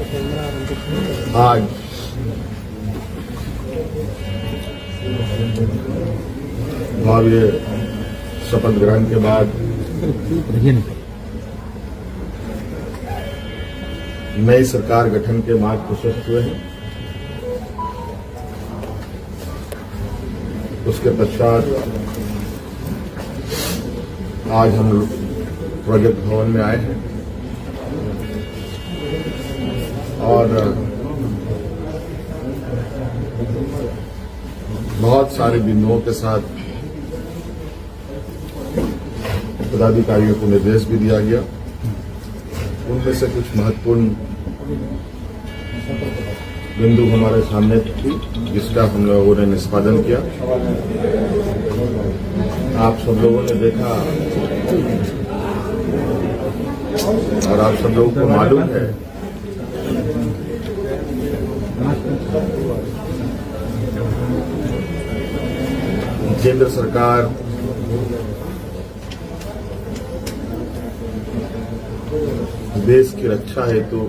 आज भव्य शपथ ग्रहण के बाद नई सरकार गठन के मार्ग प्रशस्त हुए हैं। उसके पश्चात आज हम लोग प्रगति भवन में आए हैं और बहुत सारे बिंदुओं के साथ पदाधिकारियों को निर्देश भी दिया गया। उनमें से कुछ महत्वपूर्ण बिंदु हमारे सामने थी जिसका हम लोगों ने निष्पादन किया। आप सब लोगों ने देखा और आप सब लोगों को मालूम है केंद्र सरकार देश की रक्षा हेतु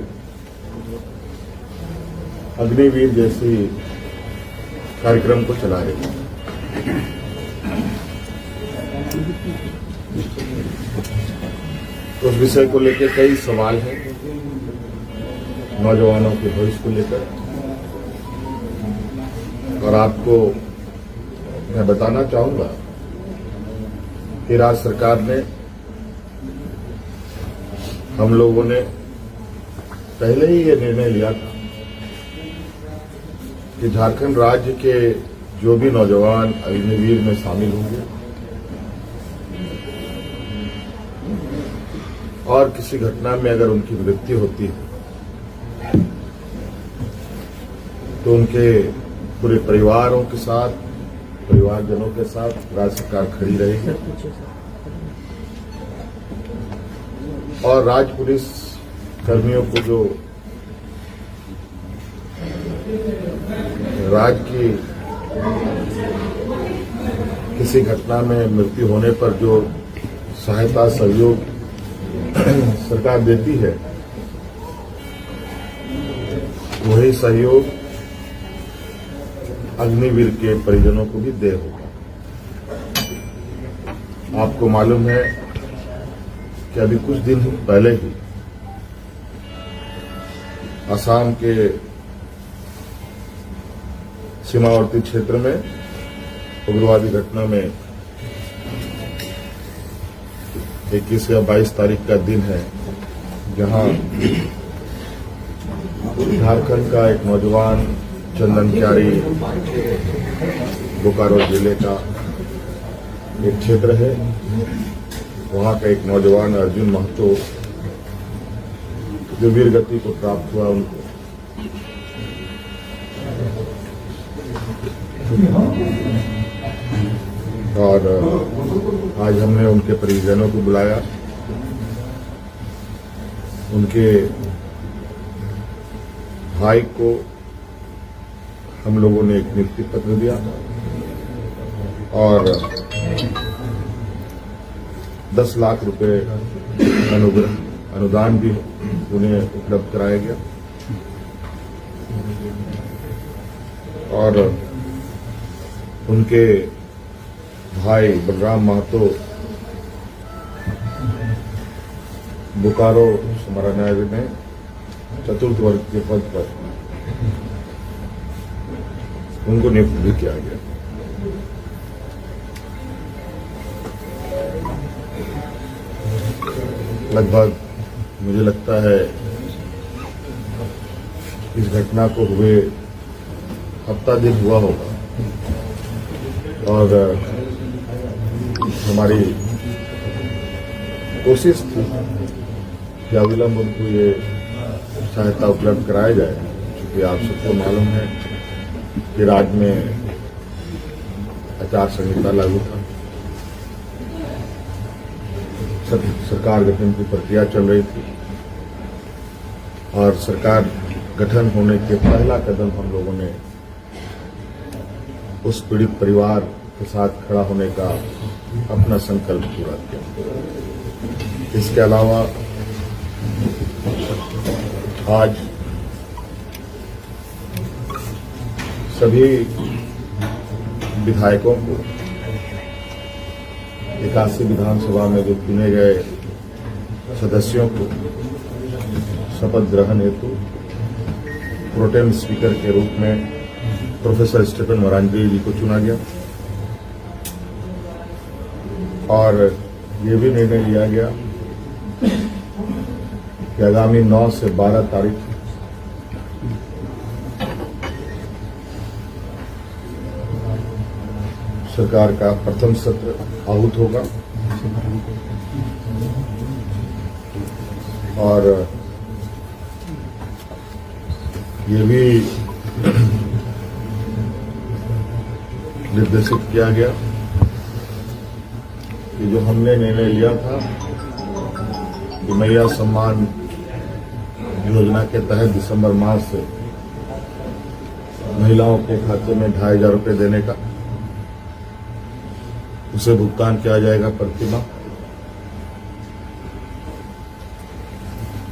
अग्निवीर जैसी कार्यक्रम को चला रही है। उस विषय को लेकर कई सवाल हैं नौजवानों के भविष्य को लेकर, और आपको मैं बताना चाहूंगा कि राज्य सरकार ने, हम लोगों ने पहले ही ये निर्णय लिया था कि झारखंड राज्य के जो भी नौजवान अग्निवीर में शामिल होंगे और किसी घटना में अगर उनकी मृत्यु होती है तो उनके पूरे परिवारों के साथ, परिवारजनों के साथ राज्य सरकार खड़ी रहेगी और राज्य पुलिस कर्मियों को जो राज्य की किसी घटना में मृत्यु होने पर जो सहायता सहयोग सरकार देती है, वही सहयोग अग्निवीर के परिजनों को भी दे होगा। आपको मालूम है कि अभी कुछ दिन पहले ही असम के सीमावर्ती क्षेत्र में उग्रवादी घटना में 21 या 22 तारीख का दिन है जहां झारखंड का एक नौजवान चंदन क्यारी, बोकारो जिले का एक क्षेत्र है, वहां का एक नौजवान अर्जुन महतो जो वीर गति को प्राप्त हुआ, उनको और आज हमने उनके परिजनों को बुलाया। उनके भाई को हम लोगों ने एक नियुक्ति पत्र दिया और 10 लाख रुपए अनुदान भी उन्हें उपलब्ध कराया गया और उनके भाई बलराम महतो बोकारो समाहरणालय में चतुर्थ वर्ग के पद पर उनको नियुक्त भी किया गया। लगभग मुझे लगता है इस घटना को हुए हफ्ता दिन हुआ होगा और हमारी कोशिश थी कि अविलंब उनको ये सहायता उपलब्ध कराया जाए, क्योंकि आप सबको मालूम है कि राज्य में आचार संहिता लागू था, सरकार गठन की प्रक्रिया चल रही थी और सरकार गठन होने के पहला कदम हम लोगों ने उस पीड़ित परिवार के साथ खड़ा होने का अपना संकल्प पूरा किया। इसके अलावा आज सभी विधायकों को 81 विधानसभा में जो चुने गए सदस्यों को शपथ ग्रहण हेतु प्रोटेम स्पीकर के रूप में प्रोफेसर स्टीफन मरांडी जी को चुना गया और ये भी निर्णय लिया गया कि आगामी 9 से 12 तारीख सरकार का प्रथम सत्र आहूत होगा और ये भी निर्देशित किया गया कि जो हमने निर्णय लिया था कि मैया सम्मान योजना के तहत दिसंबर माह से महिलाओं के खाते में 2,500 रुपये देने का उसे भुगतान किया जाएगा प्रति माह।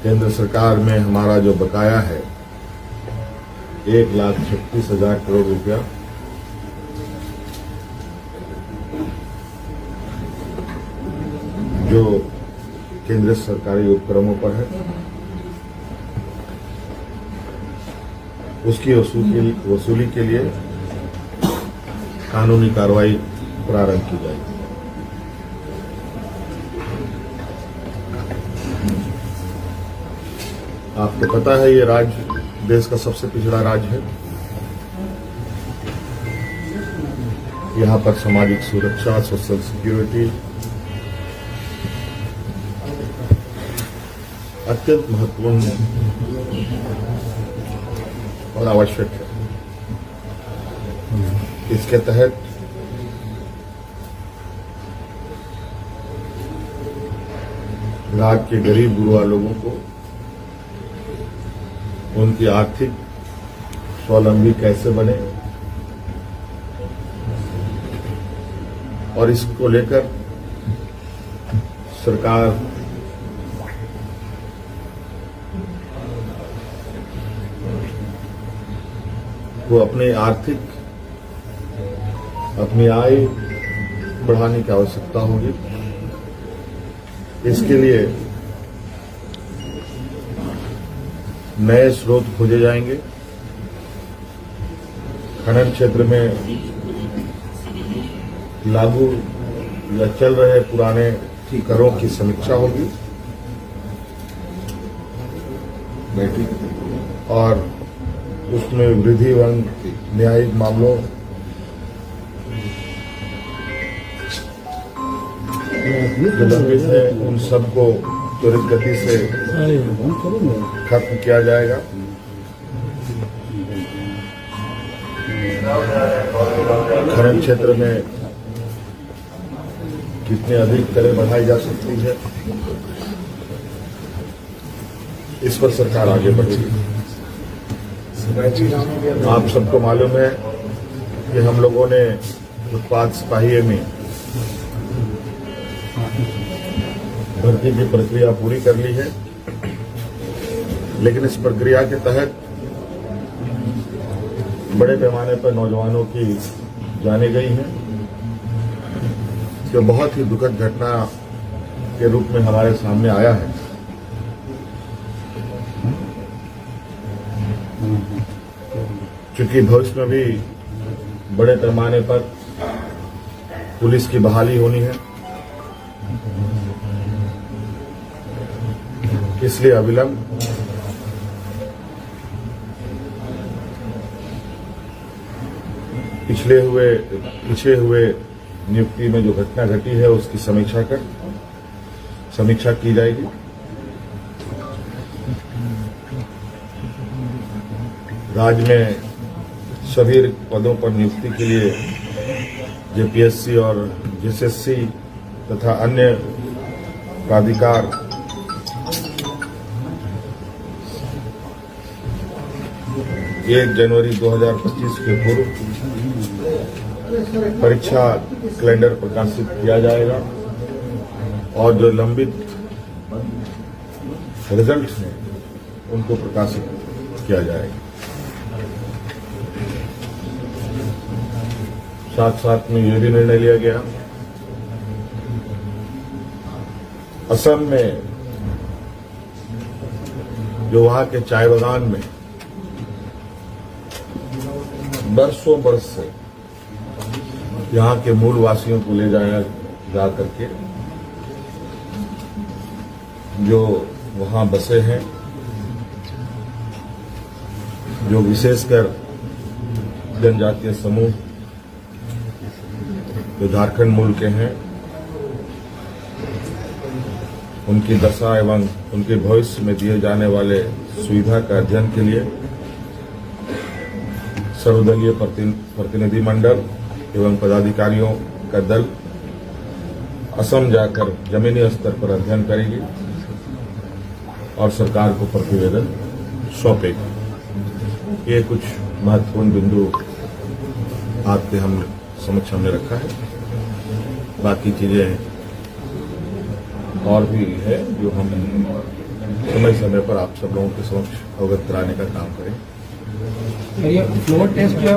केंद्र सरकार में हमारा जो बकाया है 1,36,000 करोड़ रुपया जो केंद्र सरकारी उपक्रमों पर है उसकी वसूली के लिए कानूनी कार्रवाई प्रारंभ की जाएगी। आपको पता है ये राज्य देश का सबसे पिछड़ा राज्य है। यहां पर सामाजिक सुरक्षा, सोशल सिक्योरिटी अत्यंत महत्वपूर्ण और आवश्यक है। इसके तहत राज्य के गरीब गुरुआ लोगों को उनकी आर्थिक स्वावलंबी कैसे बने और इसको लेकर सरकार को अपनी आय बढ़ाने की आवश्यकता होगी। इसके लिए नए स्रोत खोजे जाएंगे। खनन क्षेत्र में लागू या चल रहे पुराने करों की समीक्षा होगी और उसमें वृद्धि एवं न्यायिक मामलों जो लंबित है उन सबको त्वरित गति से खत्म किया जाएगा। खनन क्षेत्र में कितने अधिक करें बढ़ाई जा सकती है इस पर सरकार आगे बढ़ेगी। आप सबको मालूम है कि हम लोगों ने उत्पाद सिपाही में भर्ती की प्रक्रिया पूरी कर ली है, लेकिन इस प्रक्रिया के तहत बड़े पैमाने पर नौजवानों की जाने गई हैं, जो बहुत ही दुखद घटना के रूप में हमारे सामने आया है। क्योंकि भविष्य में भी बड़े पैमाने पर पुलिस की बहाली होनी है, इसलिए अविलंब पीछे हुए नियुक्ति में जो घटना घटी है उसकी समीक्षा की जाएगी। राज्य में सभी पदों पर नियुक्ति के लिए जेपीएससी और जेएसएससी तथा अन्य प्राधिकार 1 जनवरी 2025 के पूर्व परीक्षा कैलेंडर प्रकाशित किया जाएगा और जो लंबित रिजल्ट हैं उनको प्रकाशित किया जाएगा। साथ साथ में ये भी निर्णय लिया गया असम में जो वहां के चाय बागान में बरसों बरस से यहां के मूल वासियों को ले जाया जा करके जो वहां बसे हैं, जो विशेषकर जनजातीय समूह जो झारखंड मूल के हैं, उनकी दशा एवं उनके भविष्य में दिए जाने वाले सुविधा का अध्ययन के लिए सर्वदलीय प्रतिनिधिमंडल एवं पदाधिकारियों का दल असम जाकर जमीनी स्तर पर अध्ययन करेगी और सरकार को प्रतिवेदन सौंपेगी। ये कुछ महत्वपूर्ण बिंदु आपके समक्ष हमने रखा है। बाकी चीजें और भी है जो हम समय समय पर आप सब लोगों के समक्ष अवगत कराने का काम करें। ये फ्लोर टेस्ट जो है